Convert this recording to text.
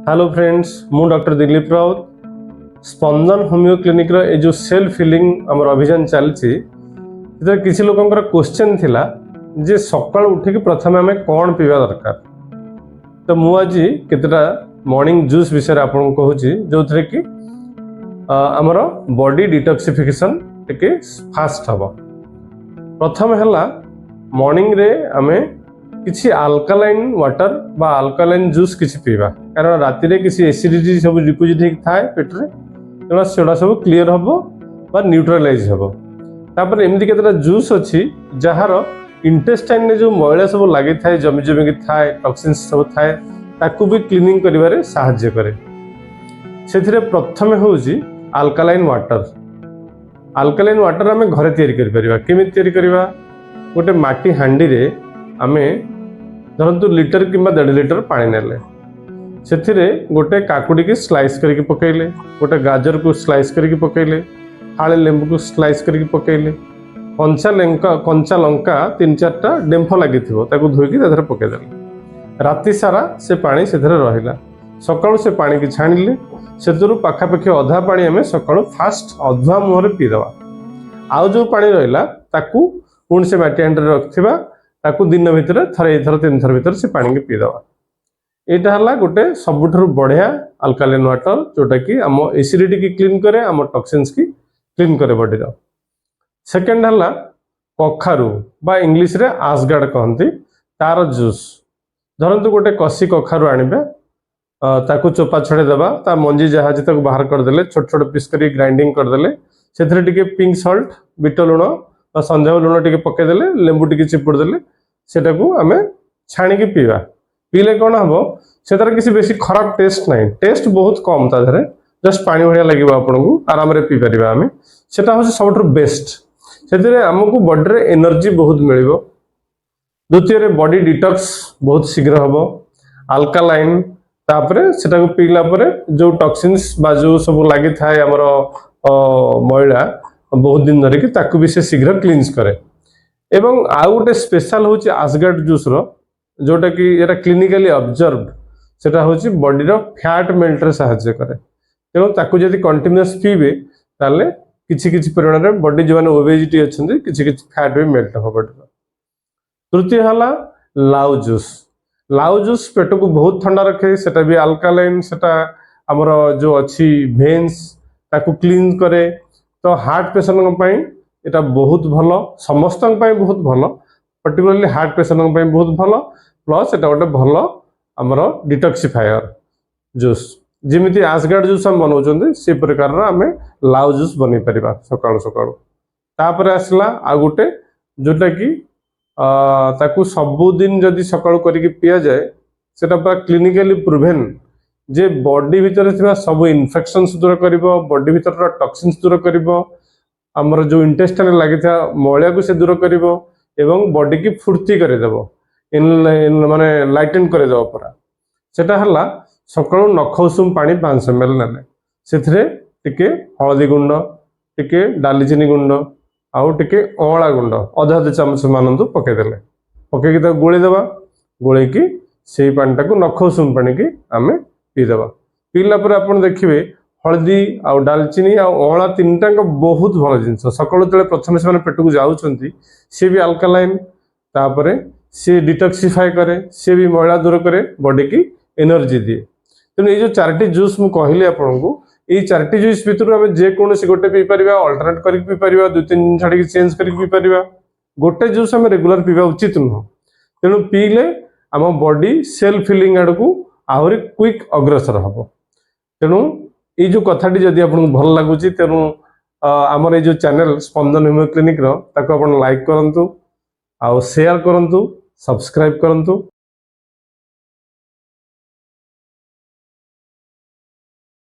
Hello friends मु doctor Dilip Raut स्पंदन homeo clinic रो ए जो self healing हमर अभियान चलछि इधर किसी लोकंकर क्वेश्चन थिला जे सकाळ उठिक प्रथमे हमें कोन पीवा दरकार। तो मु आज केतटा मॉर्निंग जूस विषय आपन कहूछि जो थरे कि हमर बॉडी डिटॉक्सिफिकेशन टिके फास्ट हबो। प्रथम हला मॉर्निंग रे हमें किसी अल्कालाइन वाटर बा अल्कालाइन जूस किसी पीवा, कारण राति रे किसी एसिडिटी सब डिपोजिट होक थाए पेट रे, तेना सेडा सब क्लियर हबो बा न्यूट्रलाइज हबो। तापर एमदी केतरा जूस अछि जहार इंटेस्टाइन ने जो मैला सब लागि थाए जमी जमी के थाए टॉक्सिन्स सब थाए ताकू भी क्लीनिंग करिवारे सहायता करे। सेथिरे प्रथमे होउची अल्कालाइन वाटर। अल्कालाइन वाटर हमें घरे तैयारी करि परिबा। केमि तैयारी करिबा? गोटे माटी हांडी रे हमें धरतु लीटर किंबा 1.5 लीटर पानी नेले, सेथिरे गोटे काकुड़ी की स्लाइस करके पकेइले, गोटे गाजर को स्लाइस करके पकेइले, फाळे लेंबू को स्लाइस करके पकेइले, कंचा लंका 3-4टा डेंफो लागिथिबो ताको धोइकी ताधर पके देले। राति सारा से पानी सेथरे रहिला। सकाळु से पानी की छाणिले, सेतुरु पाखापाखि अधा पानी हमें सकाळु फास्ट अधुआ मुहरे पी दवा। आउ जो पानी रहिला ताकू पुणी से माटी हांडी रे रखथिबा, ताकू दिन भितर थरे 3 थर भितर से पानी के पी दवा। एटा हला गोटे सबुठर बढ़िया अल्कालाइन वाटर जोटा कि आम एसिडिटी की क्लीन करे, आम टॉक्सिन्स की क्लीन करे बॉडी रो। सेकंड हला कखारू बा इंग्लिश रे आसगार्ड कहंती तार जूस। धरंतु गोटे कसी कखारू आनिबे, ताकू चोपा छड़े देबा, ता मंजी जहा जे ताकू बाहर कर देले, छोट छोट पीस करी ग्राइंडिंग कर देले, सेथरे टिके पिंक सॉल्ट बीट लूण बा संजाव लूण टिके पके देले, लेंबू टिके चिपुड़ देले, सेटाकू आमे छाणी के पीवा। पीले कौन हम से किसी बेसी खराब टेस्ट नहीं, टेस्ट बहुत कम ताधरे, जस्ट पानी भलिया लगे आपको आराम रे पी परिबा। आमे सेटा होछि सबठु बेस्ट। सेतिरे हमकु बॉडी रे एनर्जी बहुत मिलिबो। द्वितीय रे बॉडी डिटॉक्स बहुत शीघ्र हबो। अल्कालाइन तापरे सेटाकू पीला परे जो टॉक्सिन्स बा जो सब लागि थाए हमर मैला बहुत दिन धरि कि ताकू भी से शीघ्र क्लींस करे। एवं आउ गोटे स्पेशल होछि आसगार्ड जूस रो, जोटा कि एटा क्लिनिकली ऑब्जर्व्ड, सेटा होछि बॉडी रो फैट मेल्ट रे सहायता करे। तेणु ताकू जदि कंटिन्यूअस पीबे ताले किछि किछि परिमाण रे बॉडी जो माने ओबेसिटी अछंती किछि किछि फैट भी मेल्ट हो बॉडी रो। तृतीय हला लाउ जूस। लाउ जूस पेट को बहुत ठंडा रखे, सेटा भी अल्कालाइन, सेटा हमर जो अछि वेन्स ताकू क्लीन करे। तो हार्ट पेशेंट पई एटा बहुत भलो, समस्त पई बहुत भलो, पर्टिकुलरली हार्ट पेशेंट पई बहुत भलो, प्लस एटा गोटे भलो हमर डिटॉक्सिफायर जूस। जिमिति आसगार्ड जूस हम बनाउचंदी से प्रकार रा हमें लाउ जूस बनै परिबा सकाळु सकाळु। तापर आसला आ गोटे जोटा कि ताकू सब दिन जदि सकाळु करिक पिया जाए, सेटा पूरा क्लिनिकली प्रूवन जे बॉडी भीतर थिबा सब इन्फेक्शंस दूर करिवो, बॉडी भीतर टॉक्सिन्स दूर करिवो, हमर जो इंटेस्टाइन लागि था मैला को से दूर करिवो एवं बॉडी की फुर्ती करे देबो, इन माने लाइटन करे देबो पूरा। सेटा हला सकाळु नख उषुम पानी 500 ml नेले, सेथरे टिके हळदी गुंड, टिके डालीचीनी गुंड आउ टिके अळा गुंड आधा चामच मानंतु पके देले, पके कि गोळे देबा, गोळे की सेही पानी टाको नख उषुम पानी की आमे पी देबा। पीला पर आपण देखिबे हळदी आउ डालचीनी आउ अळा तीनटा बहुत भल जिंस। सकाळु तले प्रथम से पेट को जाउछंती, से भी अल्कालाइन, तापरे से डिटॉक्सिफाई करे, से भी मैला दूर करे, बॉडी की एनर्जी दिए। तेणु ये जो 4टी जूस मु कहली आपको, ये 4टी जूस भितर आम जेकोसी गोटे पी पार, अल्टरनेट कर पी पार, 2-3 दिन छाड़ी चेंज कर पी पार। गोटे जूस आम रेगुलर पीवा उचित नुह। तेणु पीले आम बॉडी सेल्फ हिलिंग आड़ को आहरी क्विक अग्रसर हम। तेणु ये जो कथाटी जदि आपको भल लगुच, तेणु आमर ये जो चैनल स्पंदन होमियो क्लिनिक रो ताको आपण लाइक करंतु, आउ शेयर करंतु, सब्सक्राइब करंतु।